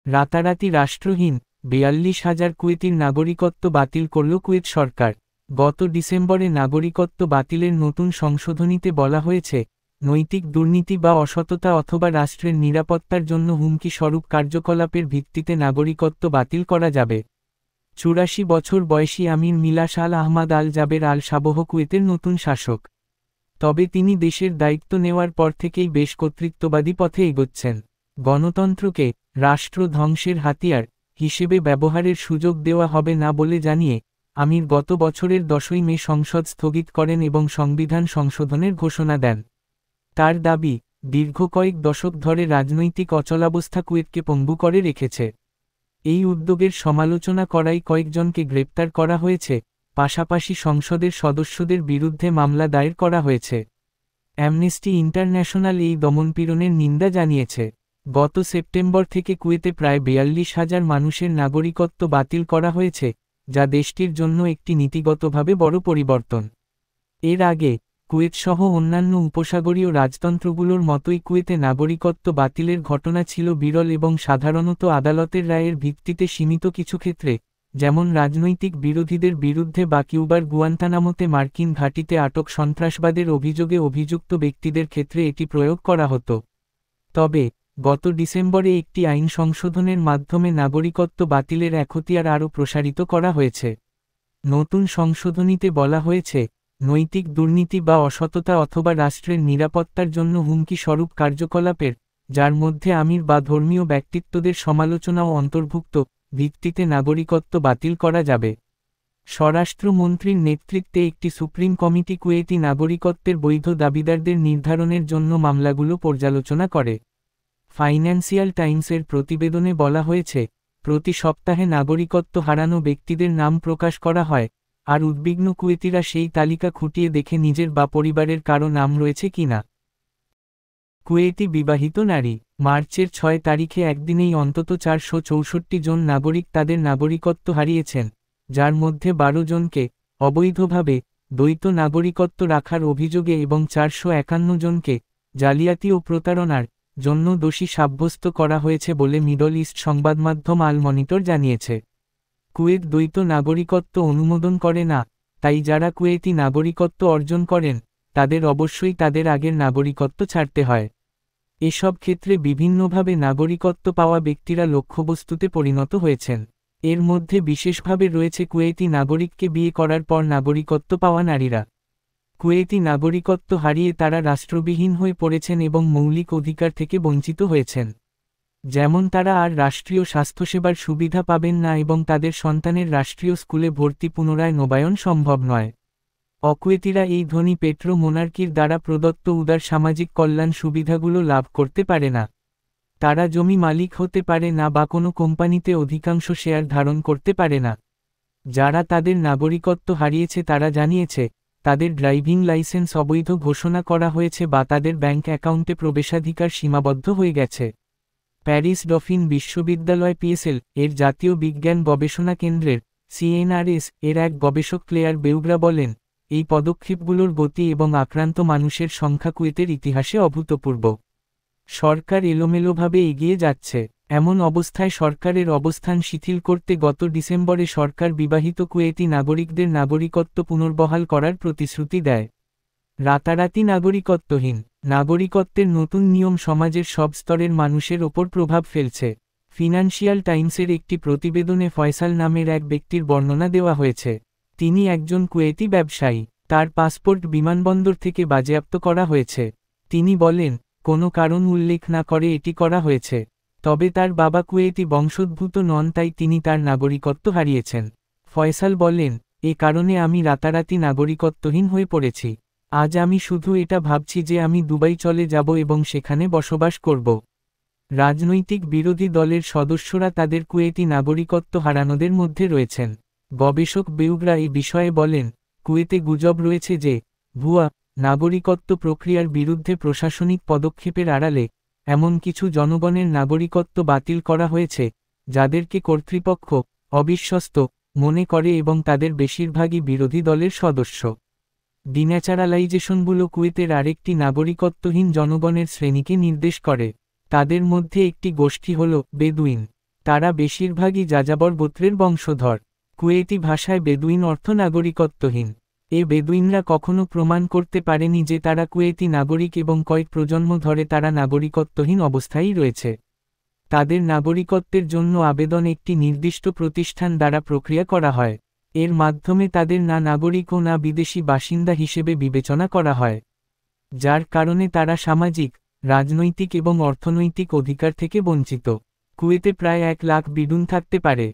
রাতারাতি রাষ্ট্রহীন ৪২,০০০ কুয়েতির নাগরিকত্ব বাতিল করল কুয়েত সরকার। গত ডিসেম্বরে নাগরিকত্ব বাতিলের নতুন সংশোধনীতে বলা হয়েছে, নৈতিক দুর্নীতি বা অসততা অথবা রাষ্ট্রের নিরাপত্তার জন্য হুমকি স্বরূপ কার্যকলাপের ভিত্তিতে নাগরিকত্ব বাতিল করা যাবে। ৮৪ বছর বয়সী আমির মিলাস আল আহমাদ আল জাবের আল সাবহ কুয়েতের নতুন শাসক। তবে তিনি দেশের দায়িত্ব নেওয়ার পর থেকেই বেশ কর্তৃত্ববাদী পথে এগোচ্ছেন। গণতন্ত্রকে রাষ্ট্র ধ্বংসের হাতিয়ার হিসেবে ব্যবহারের সুযোগ দেওয়া হবে না বলে জানিয়ে আমির গত বছরের ১০ই মে সংসদ স্থগিত করেন এবং সংবিধান সংশোধনের ঘোষণা দেন। তার দাবি, দীর্ঘ কয়েক দশক ধরে রাজনৈতিক অচলাবস্থা কুয়েতকে পঙ্গু করে রেখেছে। এই উদ্যোগের সমালোচনা করায় কয়েকজনকে গ্রেপ্তার করা হয়েছে, পাশাপাশি সংসদের সদস্যদের বিরুদ্ধে মামলা দায়ের করা হয়েছে। অ্যামনেস্টি ইন্টারন্যাশনাল এই দমনপীড়নের নিন্দা জানিয়েছে। গত সেপ্টেম্বর থেকে কুয়েতে প্রায় ৪২,০০০ মানুষের নাগরিকত্ব বাতিল করা হয়েছে, যা দেশটির জন্য একটি নীতিগতভাবে বড় পরিবর্তন। এর আগে কুয়েতসহ অন্যান্য উপসাগরীয় রাজতন্ত্রগুলোর মতোই কুয়েতে নাগরিকত্ব বাতিলের ঘটনা ছিল বিরল এবং সাধারণত আদালতের রায়ের ভিত্তিতে সীমিত। কিছু ক্ষেত্রে, যেমন রাজনৈতিক বিরোধীদের বিরুদ্ধে বা কিউবার গুয়ান্তানামোতে মার্কিন ঘাঁটিতে আটক সন্ত্রাসবাদের অভিযোগে অভিযুক্ত ব্যক্তিদের ক্ষেত্রে এটি প্রয়োগ করা হতো। তবে গত ডিসেম্বরে একটি আইন সংশোধনের মাধ্যমে নাগরিকত্ব বাতিলের এখতিয়ার আরও প্রসারিত করা হয়েছে। নতুন সংশোধনীতে বলা হয়েছে, নৈতিক দুর্নীতি বা অসততা অথবা রাষ্ট্রের নিরাপত্তার জন্য হুমকি স্বরূপ কার্যকলাপের, যার মধ্যে আমির বা ধর্মীয় ব্যক্তিত্বদের সমালোচনাও অন্তর্ভুক্ত, ভিত্তিতে নাগরিকত্ব বাতিল করা যাবে। স্বরাষ্ট্রমন্ত্রীর নেতৃত্বে একটি সুপ্রিম কমিটি কুয়েতি নাগরিকত্বের বৈধ দাবিদারদের নির্ধারণের জন্য মামলাগুলো পর্যালোচনা করে। ফাইন্যান্সিয়াল টাইমসের প্রতিবেদনে বলা হয়েছে, প্রতি সপ্তাহে নাগরিকত্ব হারানো ব্যক্তিদের নাম প্রকাশ করা হয়, আর উদ্বিগ্ন কুয়েতিরা সেই তালিকা খুঁটিয়ে দেখে নিজের বা পরিবারের কারো নাম রয়েছে কিনা। কুয়েতি বিবাহিত নারী। মার্চের ৬ তারিখে একদিনেই অন্তত ৪৬৪ জন নাগরিক তাদের নাগরিকত্ব হারিয়েছেন, যার মধ্যে ১২ জনকে অবৈধভাবে দ্বৈত নাগরিকত্ব রাখার অভিযোগে এবং ৪৫১ জনকে জালিয়াতি ও প্রতারণার জন্য দোষী সাব্যস্ত করা হয়েছে বলে মিডল ইস্ট সংবাদমাধ্যম আল মনিটর জানিয়েছে। কুয়েত দ্বৈত নাগরিকত্ব অনুমোদন করে না, তাই যারা কুয়েতি নাগরিকত্ব অর্জন করেন, তাদের অবশ্যই তাদের আগের নাগরিকত্ব ছাড়তে হয়। এসব ক্ষেত্রে বিভিন্নভাবে নাগরিকত্ব পাওয়া ব্যক্তিরা লক্ষ্যবস্তুতে পরিণত হয়েছেন। এর মধ্যে বিশেষভাবে রয়েছে কুয়েতি নাগরিককে বিয়ে করার পর নাগরিকত্ব পাওয়া নারীরা। কুয়েতি নাগরিকত্ব হারিয়ে তারা রাষ্ট্রবিহীন হয়ে পড়েছেন এবং মৌলিক অধিকার থেকে বঞ্চিত হয়েছেন। যেমন তারা আর রাষ্ট্রীয় স্বাস্থ্যসেবার সুবিধা পাবেন না এবং তাদের সন্তানের রাষ্ট্রীয় স্কুলে ভর্তি পুনরায় নবায়ন সম্ভব নয়। অকুয়েতিরা এই ধনী পেট্রো মোনার্কির দ্বারা প্রদত্ত উদার সামাজিক কল্যাণ সুবিধাগুলো লাভ করতে পারে না। তারা জমি মালিক হতে পারে না বা কোনো কোম্পানিতে অধিকাংশ শেয়ার ধারণ করতে পারে না। যারা তাদের নাগরিকত্ব হারিয়েছে তারা জানিয়েছে, তাদের ড্রাইভিং লাইসেন্স অবৈধ ঘোষণা করা হয়েছে বা তাদের ব্যাংক অ্যাকাউন্টে প্রবেশাধিকার সীমাবদ্ধ হয়ে গেছে। প্যারিস ডফিন বিশ্ববিদ্যালয় পিএসএল এর জাতীয় বিজ্ঞান গবেষণা কেন্দ্রের সিএনআরএস এর এক গবেষক ক্লেয়ার বেউগ্রা বলেন, এই পদক্ষেপগুলোর গতি এবং আক্রান্ত মানুষের সংখ্যা কুয়েতের ইতিহাসে অভূতপূর্ব। সরকার এলোমেলোভাবে এগিয়ে যাচ্ছে। এমন অবস্থায় সরকারের অবস্থান শিথিল করতে গত ডিসেম্বরে সরকার বিবাহিত কুয়েতি নাগরিকদের নাগরিকত্ব পুনর্বহাল করার প্রতিশ্রুতি দেয়। রাতারাতি নাগরিকত্বহীন। নাগরিকত্বের নতুন নিয়ম সমাজের সব স্তরের মানুষের ওপর প্রভাব ফেলছে। ফিনান্সিয়াল টাইমসের একটি প্রতিবেদনে ফয়সাল নামের এক ব্যক্তির বর্ণনা দেওয়া হয়েছে। তিনি একজন কুয়েতি ব্যবসায়ী। তার পাসপোর্ট বিমানবন্দর থেকে বাজেয়াপ্ত করা হয়েছে। তিনি বলেন, কোনো কারণ উল্লেখ না করে এটি করা হয়েছে। তবে তার বাবা কুয়েতি বংশোদ্ভূত নন, তাই তিনি তার নাগরিকত্ব হারিয়েছেন। ফয়সাল বলেন, এ কারণে আমি রাতারাতি নাগরিকত্বহীন হয়ে পড়েছি। আজ আমি শুধু এটা ভাবছি যে আমি দুবাই চলে যাব এবং সেখানে বসবাস করব। রাজনৈতিক বিরোধী দলের সদস্যরা তাদের কুয়েতি নাগরিকত্ব হারানোদের মধ্যে রয়েছেন। গবেষক বেউগ্রা এই বিষয়ে বলেন, কুয়েতে গুজব রয়েছে যে ভুয়া নাগরিকত্ব প্রক্রিয়ার বিরুদ্ধে প্রশাসনিক পদক্ষেপের আড়ালে এমন কিছু জনগণের নাগরিকত্ব বাতিল করা হয়েছে, যাদেরকে কর্তৃপক্ষ অবিশ্বস্ত মনে করে এবং তাদের বেশিরভাগই বিরোধী দলের সদস্য। ডিন্যাচারালাইজেশনগুলো কুয়েতের আরেকটি নাগরিকত্বহীন জনগণের শ্রেণীকে নির্দেশ করে। তাদের মধ্যে একটি গোষ্ঠী হল বেদুইন। তারা বেশিরভাগই যাযাবর গোত্রের বংশধর। কুয়েতি ভাষায় বেদুইন অর্থ নাগরিকত্বহীন। এ বেদুইনরা কখনো প্রমাণ করতে পারেনি যে তারা কুয়েতি নাগরিক এবং কয়েক প্রজন্ম ধরে তারা নাগরিকত্বহীন অবস্থায় রয়েছে। তাদের নাগরিকত্বের জন্য আবেদন একটি নির্দিষ্ট প্রতিষ্ঠান দ্বারা প্রক্রিয়া করা হয়। এর মাধ্যমে তাদের না নাগরিক ও না বিদেশি বাসিন্দা হিসেবে বিবেচনা করা হয়, যার কারণে তারা সামাজিক, রাজনৈতিক এবং অর্থনৈতিক অধিকার থেকে বঞ্চিত। কুয়েতে প্রায় 1 লাখ বেদুইন থাকতে পারে।